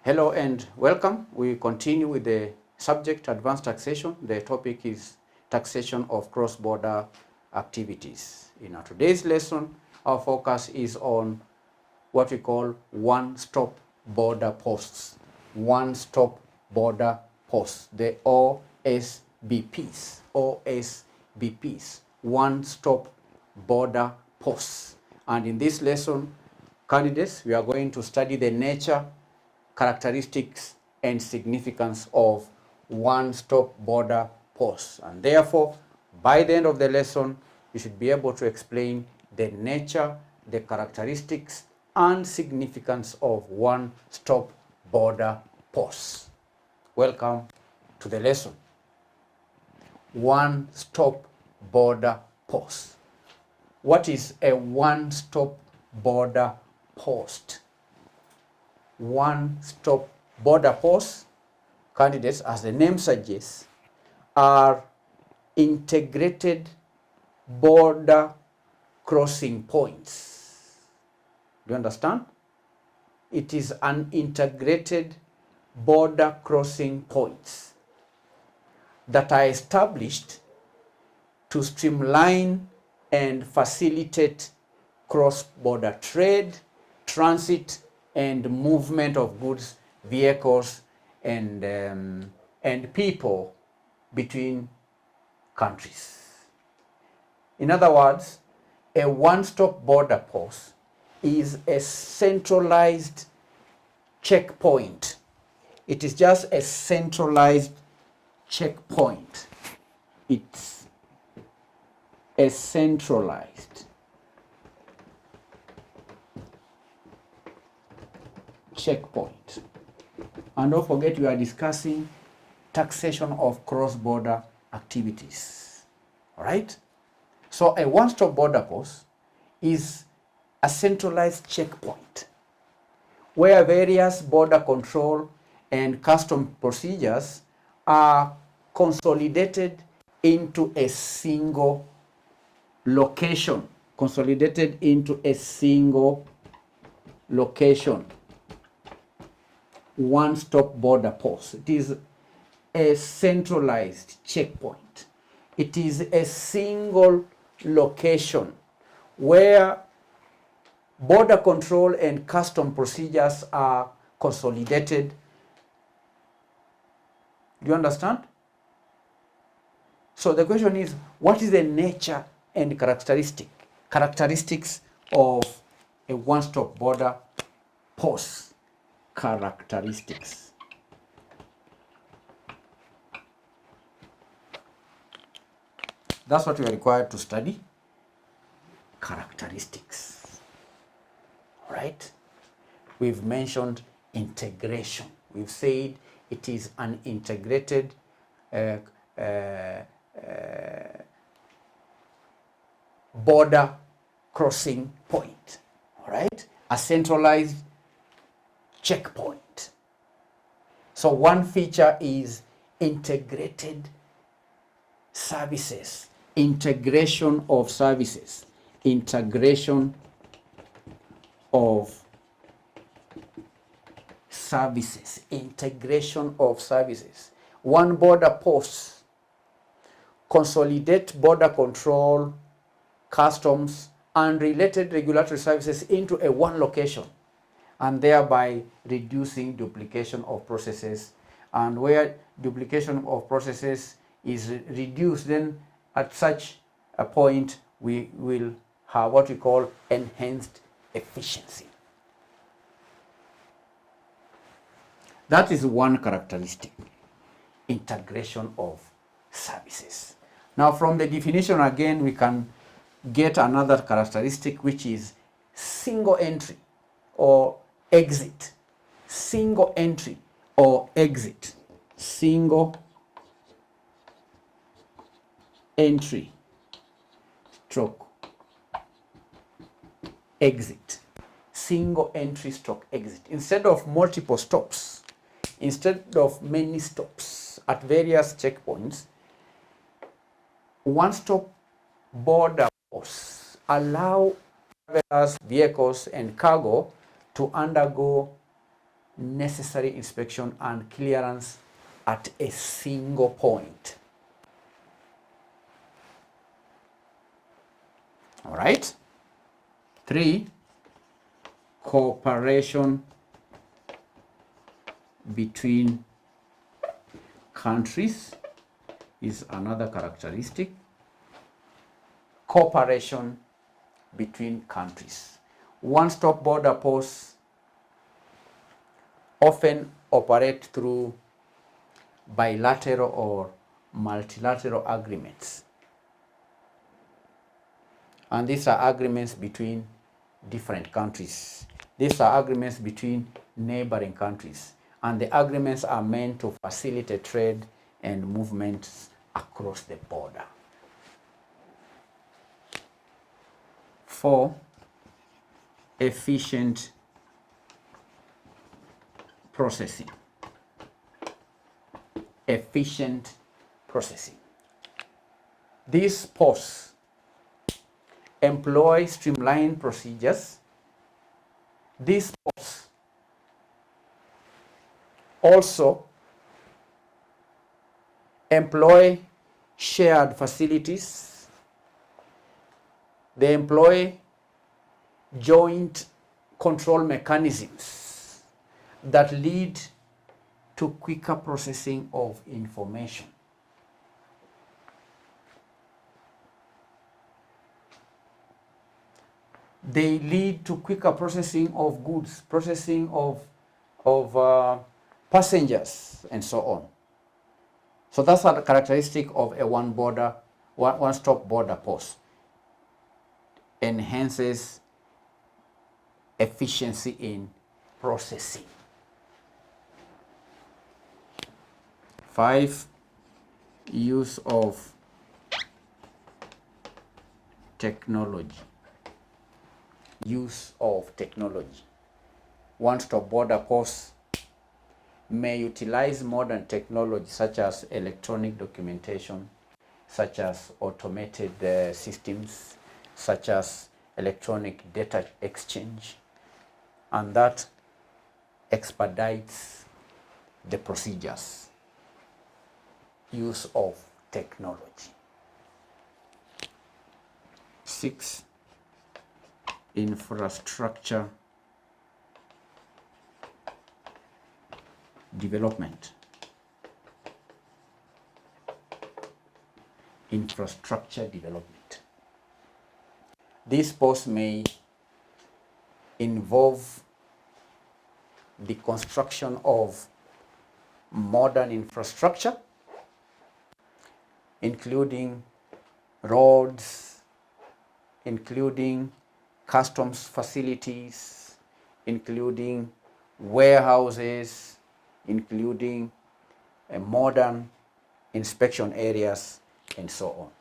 Hello and welcome. We continue with the subject advanced taxation. The topic is taxation of cross-border activities. In our today's lesson, our focus is on what we call one-stop border posts. One-stop border posts, the OSBPs. OSBPs, one-stop border posts. And in this lesson, candidates, we are going to study the nature, characteristics, and significance of one-stop border posts. And therefore, by the end of the lesson, you should be able to explain the nature, the characteristics, and significance of one-stop border posts. Welcome to the lesson. One-stop border post. What is a one-stop border post? One-stop border posts, candidates, as the name suggests, are integrated border crossing points. Do you understand? It is an integrated border crossing points that are established to streamline and facilitate cross-border trade, transit, and movement of goods, vehicles, and people between countries. In other words, a one-stop border post is a centralized checkpoint. It is just a centralized checkpoint. It's a centralized checkpoint. And don't forget, we are discussing taxation of cross-border activities. All right? So a one-stop border post is a centralized checkpoint where various border control and custom procedures are consolidated into a single location. Consolidated into a single location. One-stop border post. It is a centralized checkpoint. It is a single location where border control and custom procedures are consolidated. Do you understand? So the question is, what is the nature and characteristics of a one-stop border post? Characteristics. That's what we are required to study. Characteristics. All right? We've mentioned integration. We've said it is an integrated border crossing point. All right? A centralized checkpoint. So one feature is integrated services, integration of services, integration of services, integration of services. One border post consolidate border control, customs, and related regulatory services into a one location, and thereby reducing duplication of processes. And where duplication of processes is reduced, then at such a point we will have what we call enhanced efficiency. That is one characteristic, integration of services. Now from the definition again, we can get another characteristic, which is single entry or exit. Single entry or exit. Single entry stroke exit. Single entry stroke exit. Instead of multiple stops, instead of many stops at various checkpoints, one-stop border posts allow travelers, vehicles, and cargo to undergo necessary inspection and clearance at a single point. All right. 3, cooperation between countries is another characteristic. Cooperation between countries. One-stop border posts often operate through bilateral or multilateral agreements. And these are agreements between different countries. These are agreements between neighboring countries. And the agreements are meant to facilitate trade and movements across the border. 4, efficient processing. Efficient processing. These posts employ streamlined procedures. These posts also employ shared facilities. They employ joint control mechanisms that lead to quicker processing of information. They lead to quicker processing of goods, processing of passengers, and so on. So that's a characteristic of a one-stop border post. Enhances efficiency in processing. 5, use of technology. Use of technology. One-stop border posts may utilize modern technology such as electronic documentation, such as automated systems, such as electronic data exchange, and that expedites the procedures. Use of technology. 6, infrastructure development. Infrastructure development. These posts may involve the construction of modern infrastructure, including roads, including customs facilities, including warehouses, including modern inspection areas, and so on.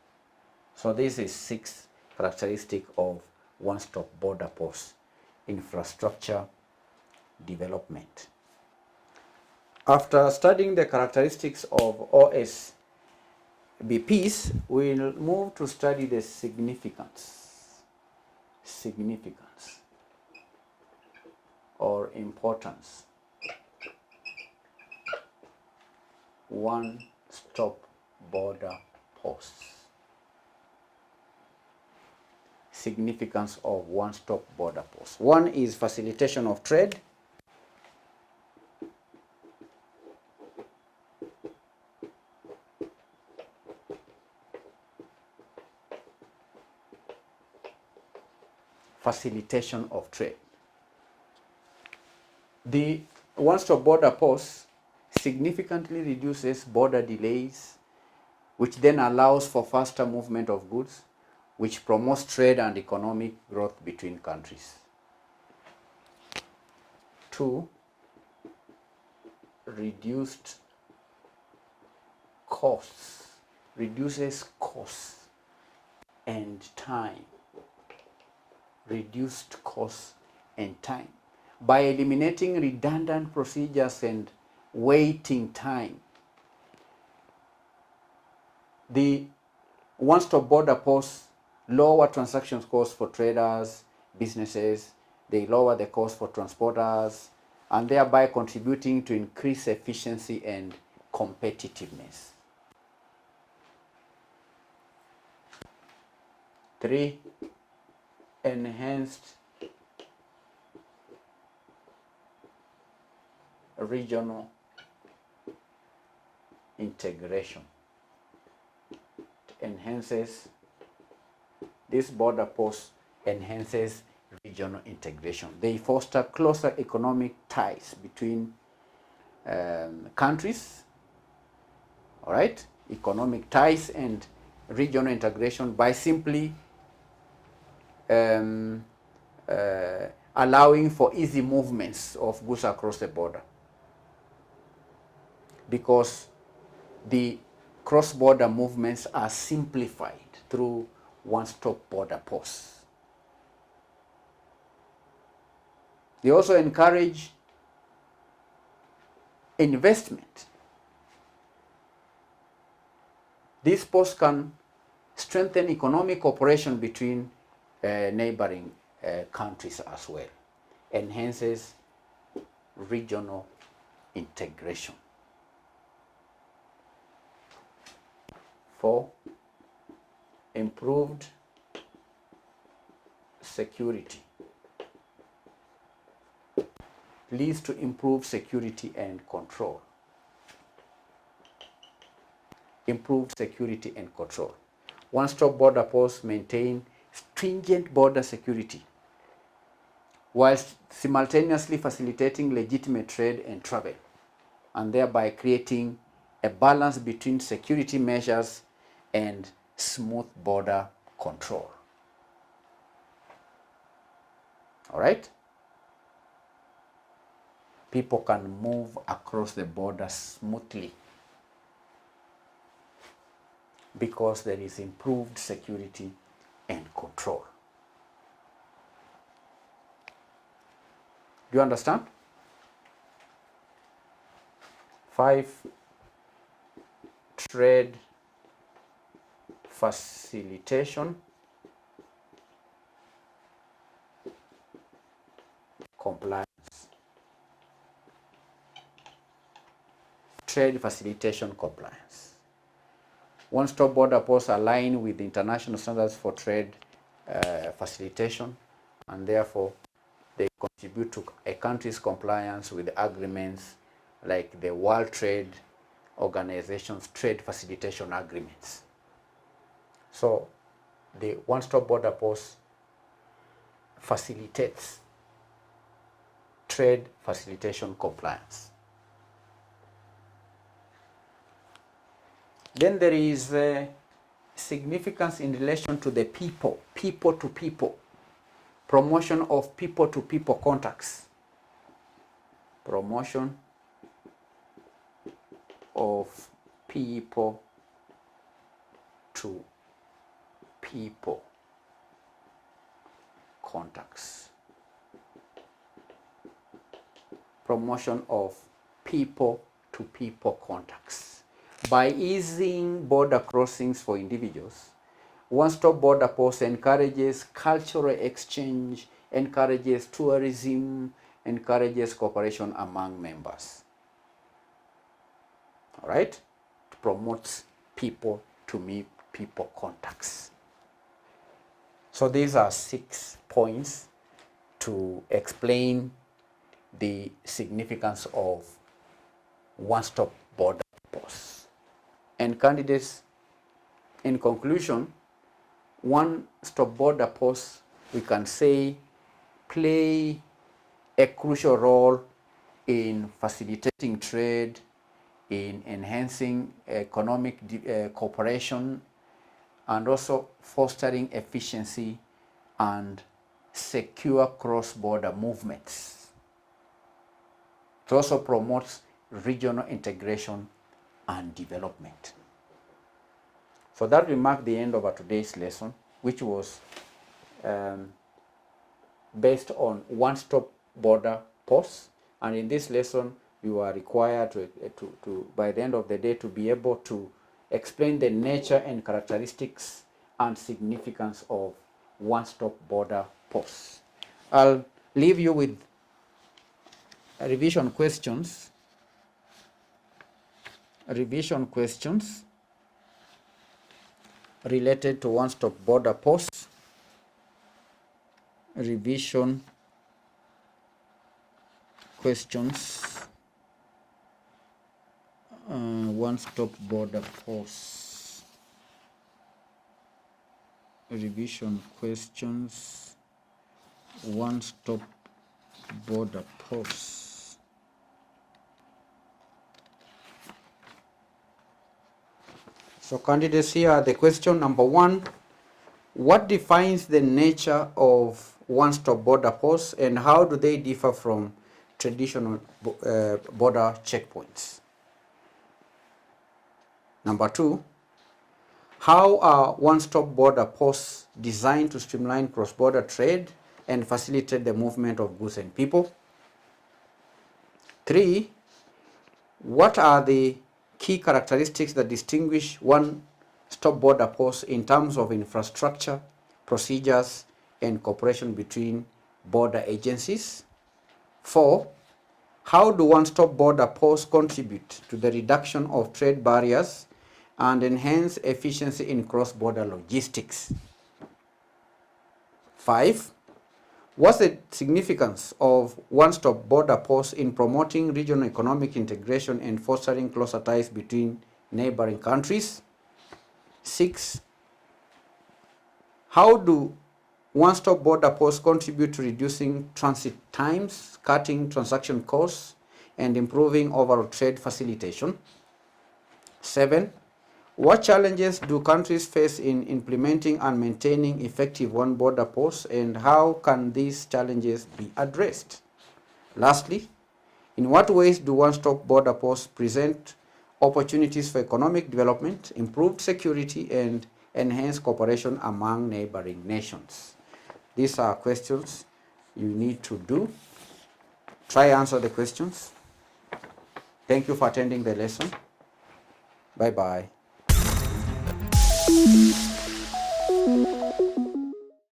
So this is 6 characteristics of one-stop border post infrastructure development. After studying the characteristics of OSBPs, we'll move to study the significance or importance. One-stop border posts. Significance of one-stop border posts. 1 is facilitation of trade. Facilitation of trade. The one-stop border post significantly reduces border delays, which then allows for faster movement of goods, which promotes trade and economic growth between countries. 2, reduced costs, reduces costs and time. Reduced costs and time. By eliminating redundant procedures and waiting time, the one-stop border posts lower transaction costs for traders businesses, they lower the cost for transporters, and thereby contributing to increase efficiency and competitiveness. 3, enhanced regional integration. This border post enhances regional integration. They foster closer economic ties between countries, all right? Economic ties and regional integration by simply allowing for easy movements of goods across the border, because the cross-border movements are simplified through one-stop border posts. They also encourage investment. These posts can strengthen economic cooperation between neighboring countries as well. Enhances regional integration. 4, improved security. Leads to improved security and control. Improved security and control. One-stop border posts maintain stringent border security, whilst simultaneously facilitating legitimate trade and travel, and thereby creating a balance between security measures and smooth border control. All right? People can move across the border smoothly because there is improved security and control. Do you understand? 5, trade facilitation, compliance. Trade facilitation compliance. One-stop border posts align with international standards for trade facilitation, and therefore they contribute to a country's compliance with agreements like the World Trade Organization's trade facilitation agreements. So the one-stop border post facilitates trade facilitation compliance. Then there is significance in relation to the people to people, promotion of people to people contacts, promotion of people to people contacts, promotion of people to people contacts. By easing border crossings for individuals, one-stop border post encourages cultural exchange, encourages tourism, encourages cooperation among members. All right? It promotes people to meet people contacts. So these are 6 points to explain the significance of one-stop border posts. And candidates, in conclusion, one-stop border posts, we can say, play a crucial role in facilitating trade, in enhancing economic cooperation, and also fostering efficiency and secure cross-border movements. It also promotes regional integration and development. So that will mark the end of our today's lesson, which was based on one-stop border posts. And in this lesson, you are required to by the end of the day to be able to explain the nature and characteristics and significance of one-stop border posts. I'll leave you with revision questions. Revision questions related to one-stop border posts. Revision questions, one-stop border posts. Revision questions, one-stop border posts. So candidates, here are the question. Number 1, what defines the nature of one-stop border posts and how do they differ from traditional border checkpoints? Number 2, how are one-stop border posts designed to streamline cross-border trade and facilitate the movement of goods and people? 3, what are the key characteristics that distinguish one-stop border posts in terms of infrastructure, procedures, and cooperation between border agencies? 4, how do one-stop border posts contribute to the reduction of trade barriers and enhance efficiency in cross-border logistics? 5, what's the significance of one-stop border posts in promoting regional economic integration and fostering closer ties between neighboring countries? 6, how do one-stop border posts contribute to reducing transit times, cutting transaction costs, and improving overall trade facilitation? 7, what challenges do countries face in implementing and maintaining effective one-border posts, and how can these challenges be addressed? Lastly, in what ways do one-stop border posts present opportunities for economic development, improved security, and enhanced cooperation among neighboring nations? These are questions you need to do. Try answer the questions. Thank you for attending the lesson. Bye-bye.